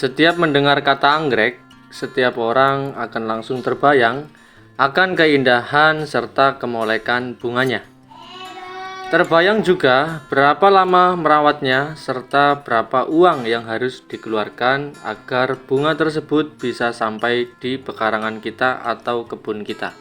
Setiap mendengar kata anggrek, setiap orang akan langsung terbayang akan keindahan serta kemolekan bunganya. Terbayang juga berapa lama merawatnya serta berapa uang yang harus dikeluarkan agar bunga tersebut bisa sampai di pekarangan kita atau kebun kita.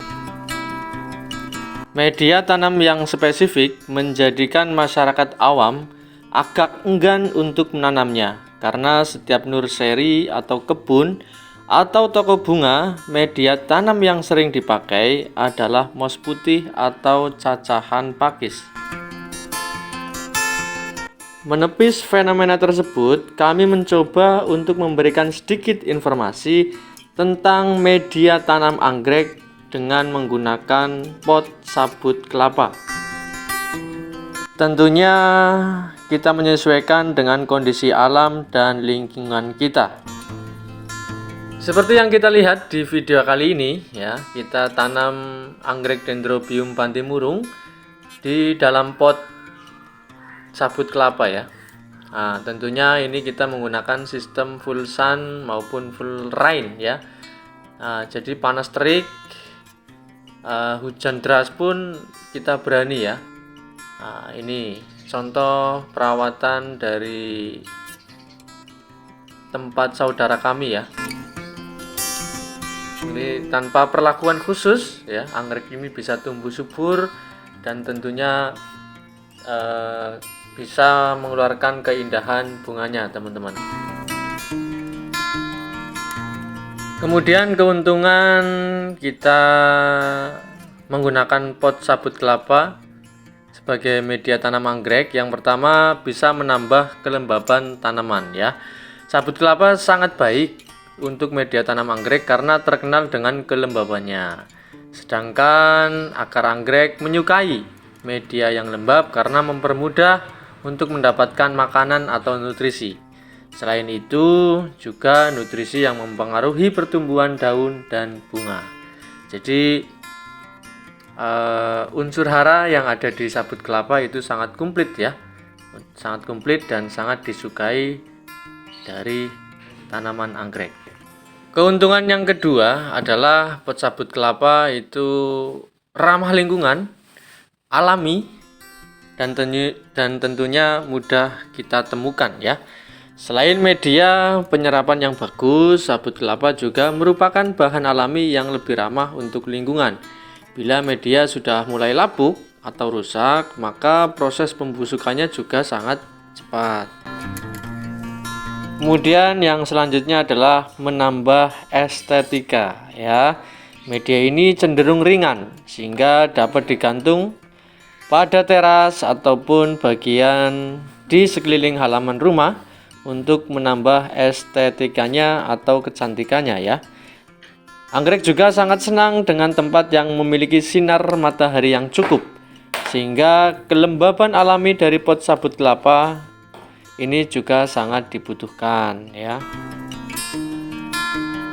Media tanam yang spesifik menjadikan masyarakat awam agak enggan untuk menanamnya karena setiap nursery atau kebun atau toko bunga, media tanam yang sering dipakai adalah moss putih atau cacahan pakis. Menepis fenomena tersebut, kami mencoba untuk memberikan sedikit informasi tentang media tanam anggrek dengan menggunakan pot sabut kelapa. Tentunya kita menyesuaikan dengan kondisi alam dan lingkungan kita. Seperti yang kita lihat di video kali ini, ya, kita tanam anggrek Dendrobium bantimurung di dalam pot sabut kelapa ya. Nah, tentunya ini kita menggunakan sistem full sun maupun full rain ya. Nah, jadi panas terik, hujan deras pun kita berani ya. Nah, ini contoh perawatan dari tempat saudara kami ya. Ini tanpa perlakuan khusus ya, anggrek ini bisa tumbuh subur dan tentunya bisa mengeluarkan keindahan bunganya, teman-teman. Kemudian keuntungan kita menggunakan pot sabut kelapa sebagai media tanam anggrek, yang pertama bisa menambah kelembaban tanaman ya. Sabut kelapa sangat baik untuk media tanam anggrek karena terkenal dengan kelembabannya. Sedangkan akar anggrek menyukai media yang lembab karena mempermudah untuk mendapatkan makanan atau nutrisi. Selain itu, juga nutrisi yang mempengaruhi pertumbuhan daun dan bunga. Jadi unsur hara yang ada di sabut kelapa itu sangat komplit ya, sangat komplit dan sangat disukai dari tanaman anggrek. Keuntungan yang kedua adalah pot sabut kelapa itu ramah lingkungan, alami, dan tentunya mudah kita temukan ya. Selain media penyerapan yang bagus, sabut kelapa juga merupakan bahan alami yang lebih ramah untuk lingkungan. Bila media sudah mulai lapuk atau rusak, maka proses pembusukannya juga sangat cepat. Kemudian yang selanjutnya adalah menambah estetika ya. Media ini cenderung ringan sehingga dapat digantung pada teras ataupun bagian di sekeliling halaman rumah untuk menambah estetikanya atau kecantikannya ya. Anggrek juga sangat senang dengan tempat yang memiliki sinar matahari yang cukup, sehingga kelembaban alami dari pot sabut kelapa ini juga sangat dibutuhkan ya.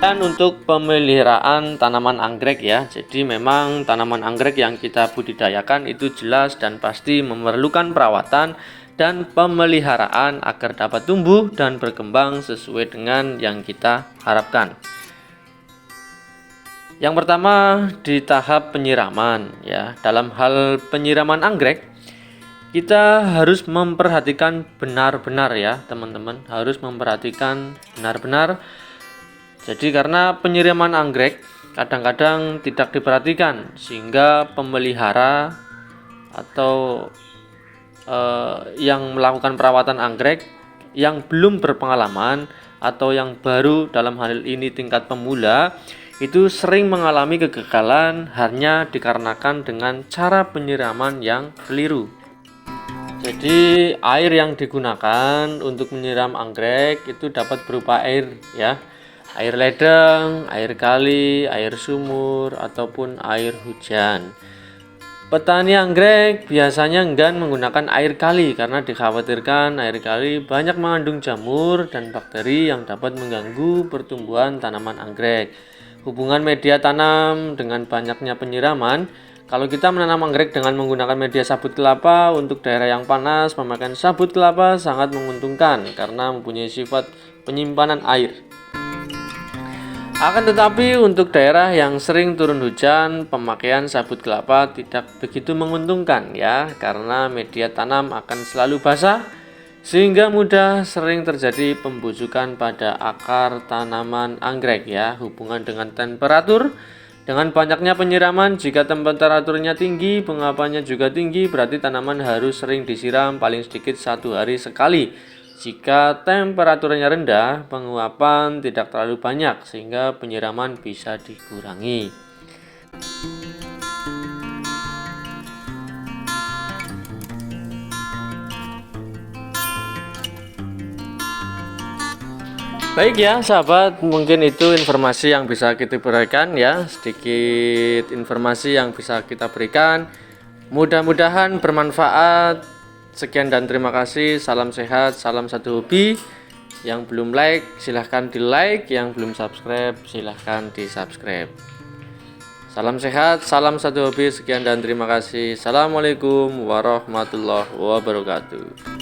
Dan untuk pemeliharaan tanaman anggrek ya, jadi memang tanaman anggrek yang kita budidayakan itu jelas dan pasti memerlukan perawatan dan pemeliharaan agar dapat tumbuh dan berkembang sesuai dengan yang kita harapkan. Yang pertama di tahap penyiraman ya. Dalam hal penyiraman anggrek, kita harus memperhatikan benar-benar ya, teman-teman, harus memperhatikan benar-benar. Jadi karena penyiraman anggrek kadang-kadang tidak diperhatikan sehingga pemelihara atau yang melakukan perawatan anggrek yang belum berpengalaman atau yang baru dalam hal ini tingkat pemula itu sering mengalami kegagalan hanya dikarenakan dengan cara penyiraman yang keliru. Jadi air yang digunakan untuk menyiram anggrek itu dapat berupa air ya, air ledeng, air kali, air sumur ataupun air hujan. Petani anggrek biasanya enggan menggunakan air kali karena dikhawatirkan air kali banyak mengandung jamur dan bakteri yang dapat mengganggu pertumbuhan tanaman anggrek. Hubungan media tanam dengan banyaknya penyiraman Kalau kita menanam anggrek dengan menggunakan media sabut kelapa, untuk daerah yang panas, pemakaian sabut kelapa sangat menguntungkan karena mempunyai sifat penyimpanan air. Akan tetapi untuk daerah yang sering turun hujan, pemakaian sabut kelapa tidak begitu menguntungkan ya, karena media tanam akan selalu basah sehingga mudah sering terjadi pembusukan pada akar tanaman anggrek ya. Hubungan dengan temperatur, dengan banyaknya penyiraman, jika temperaturnya tinggi, penguapannya juga tinggi, berarti tanaman harus sering disiram paling sedikit 1 hari sekali. Jika temperaturnya rendah, penguapan tidak terlalu banyak sehingga penyiraman bisa dikurangi. Baik ya sahabat, mungkin itu informasi yang bisa kita berikan ya, sedikit informasi yang bisa kita berikan. Mudah-mudahan bermanfaat. Sekian dan terima kasih. Salam sehat, salam satu hobi. Yang belum like silahkan di like, yang belum subscribe silahkan di subscribe. Salam sehat, salam satu hobi. Sekian dan terima kasih. Assalamualaikum warahmatullahi wabarakatuh.